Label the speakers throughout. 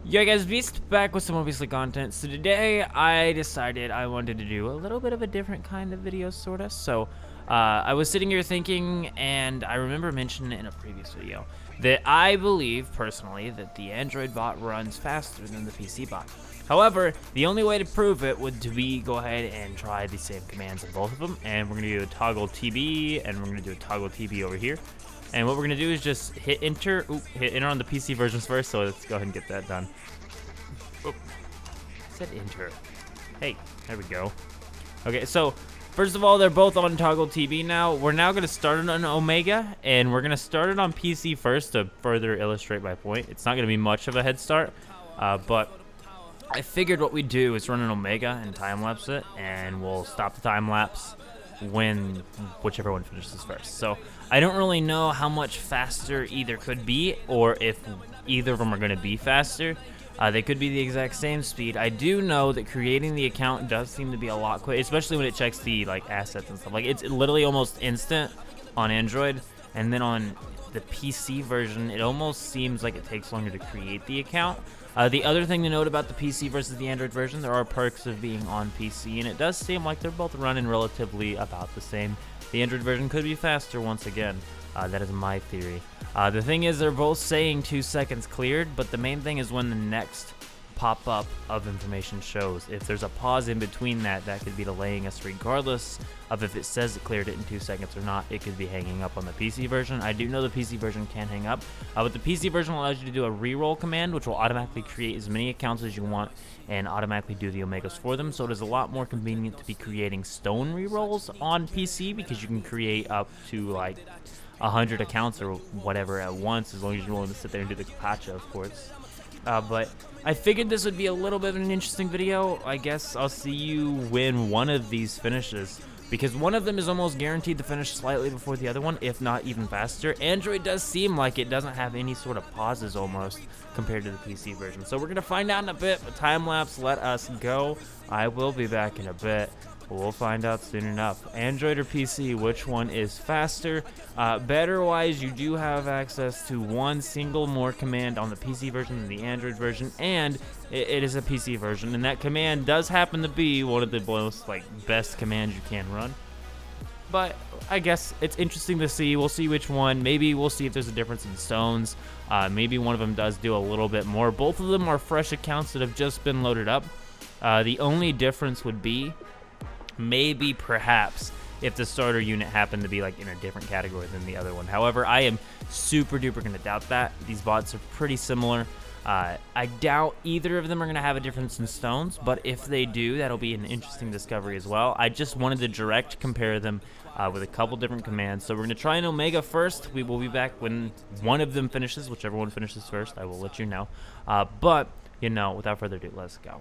Speaker 1: Yo guys, Beast back with some obviously content. So today I decided I wanted to do a little bit of a different kind of video, sorta. So I was sitting here thinking, and I remember mentioning it in a previous video, that I believe personally that the Android bot runs faster than the PC bot. However, the only way to prove it would be go ahead and try the same commands in both of them, and we're gonna do a toggle TB, and we're gonna do a toggle TB over here. And what we're gonna do is just hit enter. Hit enter on the PC versions first. So let's go ahead and get that done. Oop. Said enter. Hey, there we go. Okay, so first of all, they're both on toggle TB now. We're now gonna start it on Omega, and we're gonna start it on PC first to further illustrate my point. It's not gonna be much of a head start, but I figured what we'd do is run an Omega and time lapse it, and we'll stop the time lapse when whichever one finishes first. So I don't really know how much faster either could be, or if either of them are going to be faster. They could be the exact same speed. I do know that creating the account does seem to be a lot quicker, especially when it checks the assets and stuff. Like, it's literally almost instant on Android, and then on the PC version it almost seems like it takes longer to create the account. The other thing to note about the PC versus the Android version, there are perks of being on PC, and it does seem like they're both running relatively about the same. The Android version could be faster once again. That is my theory. The thing is, they're both saying 2 seconds cleared, but the main thing is when the next pop-up of information shows. If there's a pause in between that, that could be delaying us regardless of if it says it cleared it in 2 seconds or not. It could be hanging up on the PC version. I do know the PC version can hang up, but the PC version allows you to do a reroll command, which will automatically create as many accounts as you want and automatically do the Omegas for them. So it is a lot more convenient to be creating stone rerolls on PC, because you can create up to like 100 accounts or whatever at once, as long as you're willing to sit there and do the captcha, of course. But I figured this would be a little bit of an interesting video. I guess I'll see you when one of these finishes, because one of them is almost guaranteed to finish slightly before the other one, if not even faster. Android does seem like it doesn't have any sort of pauses almost compared to the PC version. So we're going to find out in a bit, but time lapse, let us go. I will be back in a bit. We'll find out soon enough. Android or PC, which one is faster? Better-wise, you do have access to one single more command on the PC version than the Android version, and it is a PC version, and that command does happen to be one of the most best commands you can run. But I guess it's interesting to see. We'll see which one. Maybe we'll see if there's a difference in stones. Maybe one of them does do a little bit more. Both of them are fresh accounts that have just been loaded up. The only difference would be maybe perhaps if the starter unit happened to be in a different category than the other one. However, I am super duper gonna doubt that. These bots are pretty similar. I doubt either of them are gonna have a difference in stones, but if they do, that'll be an interesting discovery as well. I just wanted to direct compare them with a couple different commands. So we're gonna try an Omega first. We will be back when one of them finishes. Whichever one finishes first, I will let you know. But without further ado, let's go.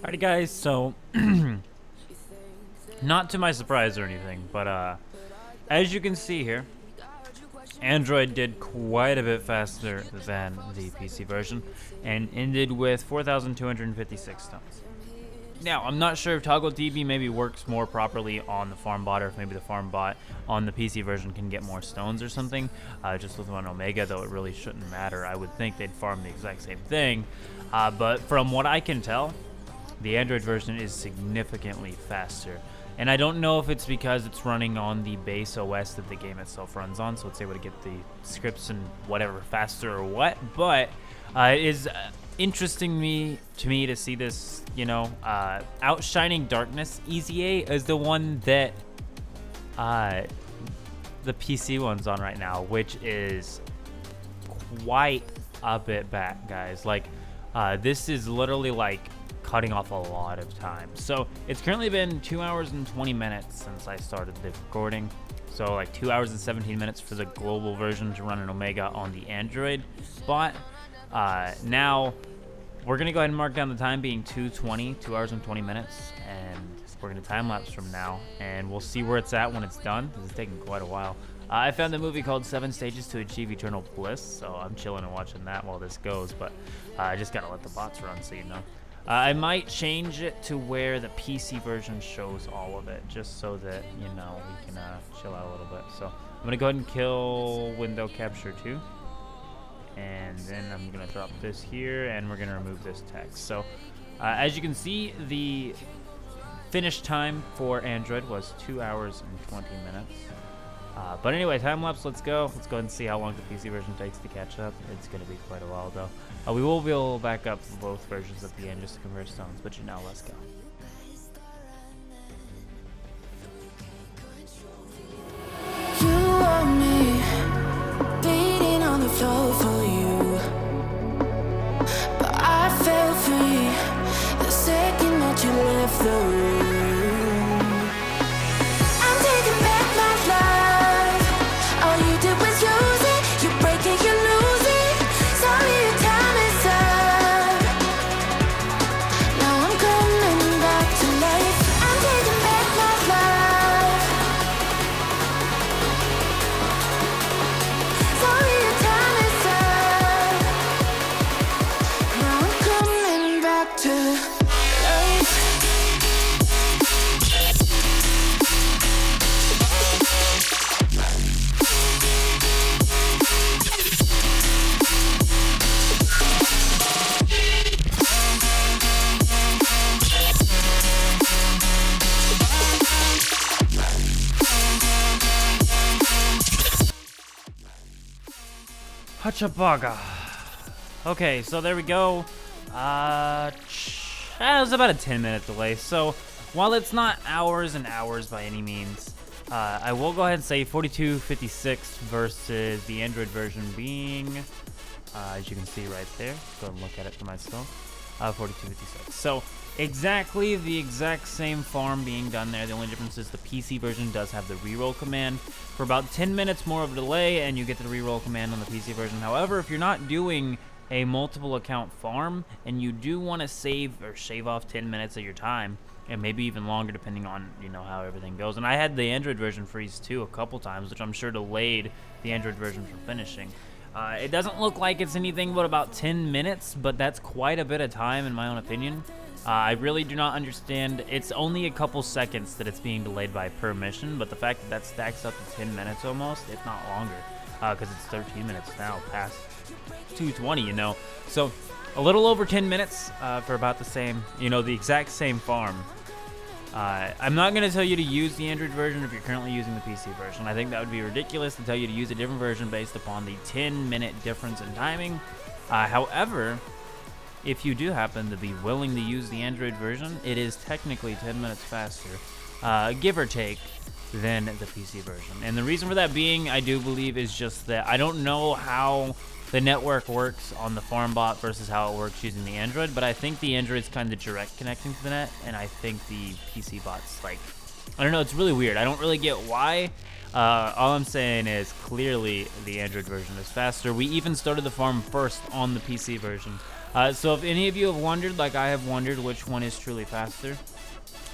Speaker 1: Alrighty guys, so not to my surprise or anything, but as you can see here, Android did quite a bit faster than the PC version and ended with 4,256 stones. Now, I'm not sure if Toggle DB maybe works more properly on the farm bot, or if maybe the farm bot on the PC version can get more stones or something. Just with one Omega, though, it really shouldn't matter. I would think they'd farm the exact same thing. But from what I can tell, the Android version is significantly faster. And I don't know if it's because it's running on the base OS that the game itself runs on, so it's able to get the scripts and whatever faster or what, but it is interesting to me to see this, you know, outshining darkness. Easy A is the one that the PC one's on right now, which is quite a bit back, guys. Like, this is literally like cutting off a lot of time. So it's currently been 2 hours and 20 minutes since I started the recording. So like 2 hours and 17 minutes for the global version to run an Omega on the Android bot. Now we're gonna go ahead and mark down the time being 2:20, 2 hours and 20 minutes, and we're gonna time lapse from now, and we'll see where it's at when it's done. This is taking quite a while. I found a movie called 7 Stages to Achieve Eternal Bliss, so I'm chilling and watching that while this goes, but I just gotta let the bots run, so you know. I might change it to where the PC version shows all of it, just so that, you know, we can chill out a little bit. So I'm gonna go ahead and kill window capture 2, and then I'm gonna drop this here, and we're gonna remove this text. So as you can see, the finish time for Android was 2 hours and 20 minutes. But anyway, time lapse, let's go. Let's go ahead and see how long the PC version takes to catch up. It's going to be quite a while, though. We will be able to back up both versions at the end just to convert stones, but you know, let's go.
Speaker 2: You want me beating on the floor for you, but I fell free the second that you left the room. I'm taking back my life. All you did was use it. You break it, you lose it. Sorry, your time is up. Now I'm coming back to life. I'm taking back my life. Sorry, your time is up. Now I'm coming back to life.
Speaker 1: Hachabaga. Okay, so there we go. It was about a 10-minute delay. So while it's not hours and hours by any means, I will go ahead and say 42:56 versus the Android version being, as you can see right there. Go and look at it for myself. 42:56. So Exactly the exact same farm being done there. The only difference is the PC version does have the reroll command for about 10 minutes more of a delay, and you get the reroll command on the PC version. However, if you're not doing a multiple account farm and you do want to save or shave off 10 minutes of your time, and maybe even longer depending on, you know, how everything goes. And I had the Android version freeze too a couple times, which I'm sure delayed the Android version from finishing. It doesn't look like it's anything but about 10 minutes, but that's quite a bit of time in my own opinion. I really do not understand. It's only a couple seconds that it's being delayed by per mission, but the fact that that stacks up to 10 minutes almost, if not longer, because it's 13 minutes now past 2:20, you know. So a little over 10 minutes for about the same, you know, the exact same farm. I'm not going to tell you to use the Android version if you're currently using the PC version. I think that would be ridiculous to tell you to use a different version based upon the 10-minute difference in timing. However, if you do happen to be willing to use the Android version, it is technically 10 minutes faster, give or take, than the PC version. And the reason for that being, I do believe, is just that I don't know how the network works on the farm bot versus how it works using the Android, but I think the Android's kind of direct connecting to the net, and I think the PC bot's like, I don't know, it's really weird. I don't really get why. All I'm saying is clearly the Android version is faster. We even started the farm first on the PC version. So if any of you have wondered, like I have wondered, which one is truly faster,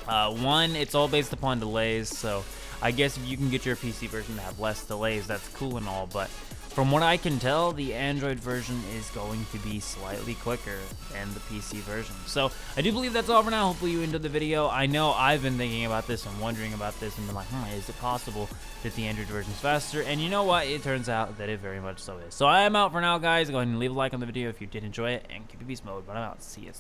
Speaker 1: one, it's all based upon delays, so I guess if you can get your PC version to have less delays, that's cool and all, but from what I can tell, the Android version is going to be slightly quicker than the PC version. So I do believe that's all for now. Hopefully you enjoyed the video. I know I've been thinking about this and wondering about this and been like, is it possible that the Android version is faster? And you know what? It turns out that it very much so is. So I am out for now, guys. Go ahead and leave a like on the video if you did enjoy it, and keep your beast mode. But I'm out. See you.